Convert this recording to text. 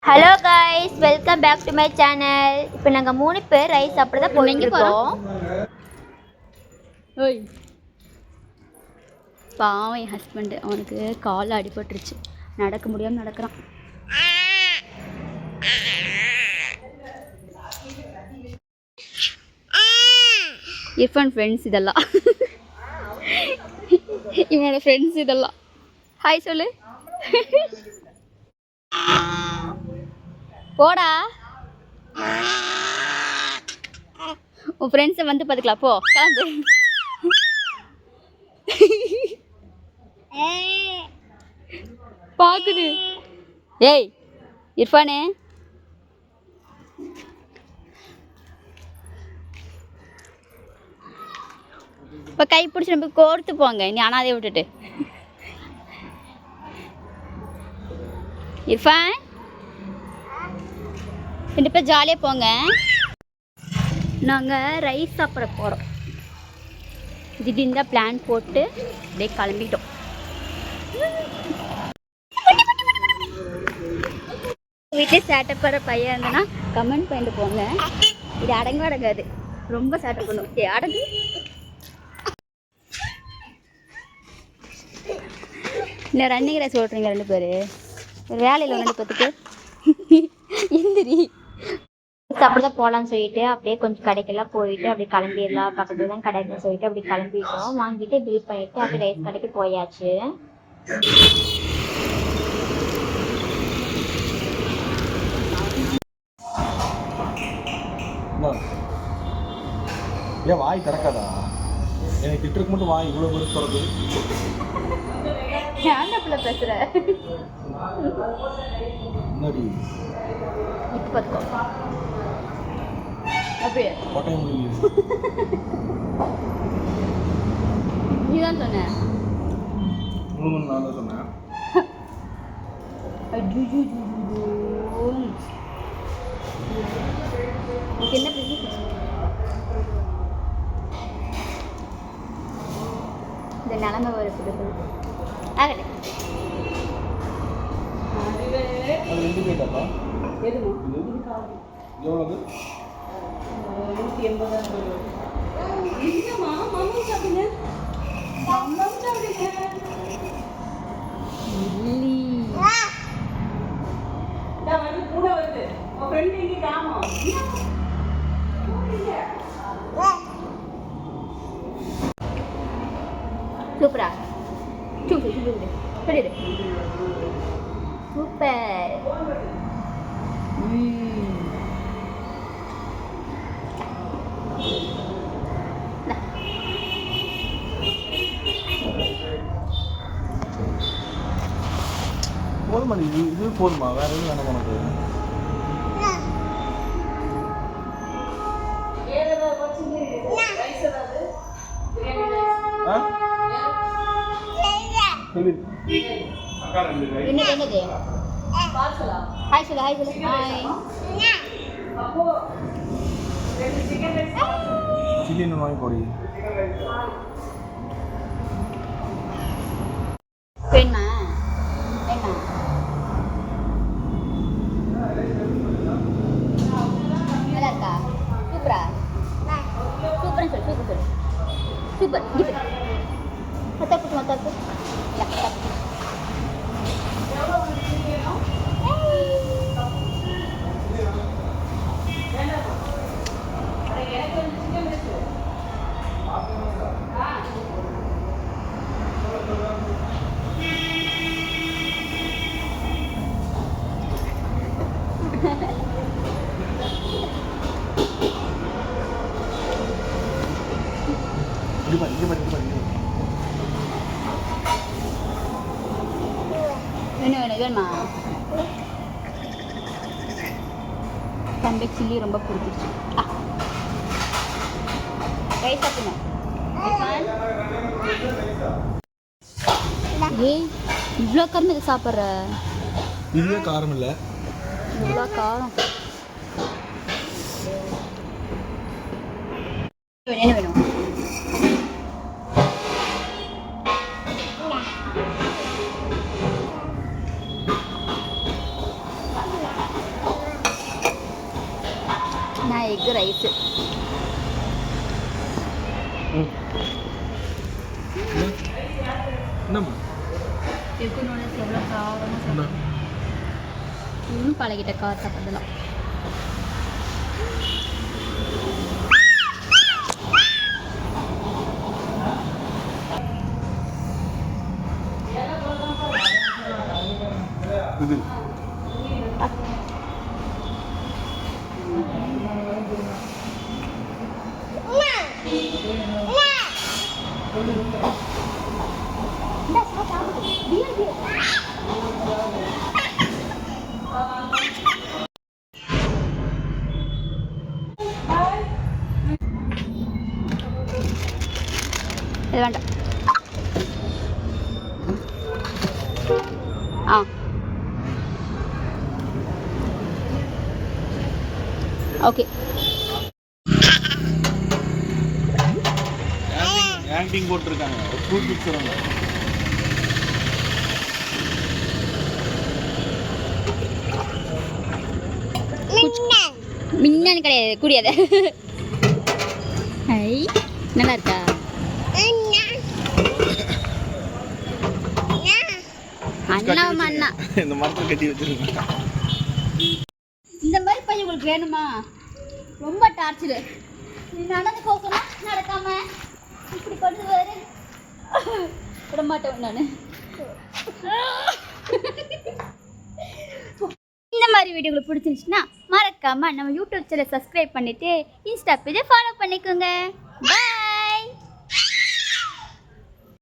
Hello guys, welcome back to my channel. இப்போ நாங்கள் 3 பேர் ரைஸ் சாப்பிட தான் போயிருக்கோம். ஓய் பாவம் என் ஹஸ்பண்டு, அவனுக்கு கால் அடிபட்டுருச்சு, நடக்க முடியாமல் நடக்கிறான். இர்ஃபான் ஃப்ரெண்ட்ஸ் இதெல்லாம் இவனோட ஃப்ரெண்ட்ஸ் இதெல்லாம். ஹாய் சொல்லு. போடா, உன் ஃப்ரெண்ட்ஸை வந்து பார்த்துக்கலாம், போ கிளம்பு. பார்க்குது. ஏய் இர்ஃபானே, இப்போ கை பிடிச்சி நம்ம கோர்த்து போங்க, நீ அனாதையை விட்டுட்டு. இர்ஃபான், 2 பேர் ஜாலியாக போங்க. நாங்கள் ரைஸ் சாப்பிட போகிறோம். திடீர்னு தான் பிளான் போட்டு அப்படியே கிளம்பிட்டோம். வீட்டில் சேட்டை பண்ணுற பையன் இருந்தேன்னா கமெண்ட் பண்ணிட்டு போங்க. இது அடங்காது, ரொம்ப சேட்டை பண்ணும். அடங்கு. இல்லை ரன்னிங் ரேஸ் ஓட்டுறீங்க 2 பேர், வேலையில் 2 பேத்துக்கு. எந்திரி. அப்படி தான் போகலான்னு சொல்லிட்டு அப்படியே கொஞ்சம் கடைக்கெல்லாம் போயிட்டு அப்படியே கிளம்பிடலாம். பக்கத்துல தான் கடைக்கு சொல்லிட்டு அப்படி கிளம்பிட்டோம். வாங்கிட்டு பில் பண்ணிட்டு அப்படியே ரைஸ் கடைக்கு போயாச்சு. ஏன் வாய் திறக்காதா? எனக்கு திட்டுறதுக்கு மட்டும் வாய் இவ்வளோ பேர் திறக்குது. ஏன்டா பேசுற? முன்னாடி இப்போ பார்த்துக்கோ. அப்படியே கொட்டையம் முடியும். நீ தான் சொன்ன. நான் தான் சொன்னேன். என்ன பிஸ்னஸ்? இந்த நிலமை வருது. ஆகலை அது 2 கேட்டாப்பா. எவ்வளவு? 180. சூப்பரா? Super super. போதுமா? இது போதுமா? வேற எதுவும் வேணாம் உனக்கு? என்னது? ஹாய் சொல்லு, ஹாய் சொல்லு. ஹாய். சில்லின்னு வாங்கி போடி. வேணுமா? வேணுமா? நல்லா இருக்கா? சூப்பரா? சூப்பர்னு சொல்லு, சூப்பர் சொல்லு. சூப்பர். மத்தாப்பு மத்தாப்பு. இல்லை மத்தாப்பு. வேணுமா? தம்பி சில்லி ரொம்ப பிடிச்சிருச்சு. ரைஸ் சாப்பிடணும். ஏய் இவ்வளோ காரம் இதை சாப்பிட்ற? இதுவே காரம் இல்லை, இவ்வளோ காரம். என்ன வேணும்? நான் எக்கு ரைஸு. என்னம்மா எக்கு நூடுல்ஸ் எவ்வளோ காரமாக சாப்பிடும். இன்னும் பழகிட்ட கார் சாப்பிட்றதுலாம். இது இது வேண்டாம். ஆ ஓகே. ஆக்டிங் போட்டிருக்காங்க. ஃப்ரூட் மிக்சர் மின்னன்னு கிடையாது, கூடியது. ஐ நல்லா இருக்கா? அண்ணா அண்ணா இந்த மரத்தில் கட்டி வச்சிருக்கேன். இந்த மாதிரி பையன் உங்களுக்கு வேணுமா? ரொம்ப டார்ச்சரு. நீ நடந்து போகணும், நடக்காம இப்படி கொண்டு வர விட மாட்டேன் நான். இந்த மாதிரி வீடியோ உங்களுக்கு பிடிச்சிருந்துச்சுன்னா மறக்காம நம்ம யூடியூப் சேனலை சப்ஸ்கிரைப் பண்ணிட்டு இன்ஸ்டா பேஜை ஃபாலோ பண்ணிக்கோங்க.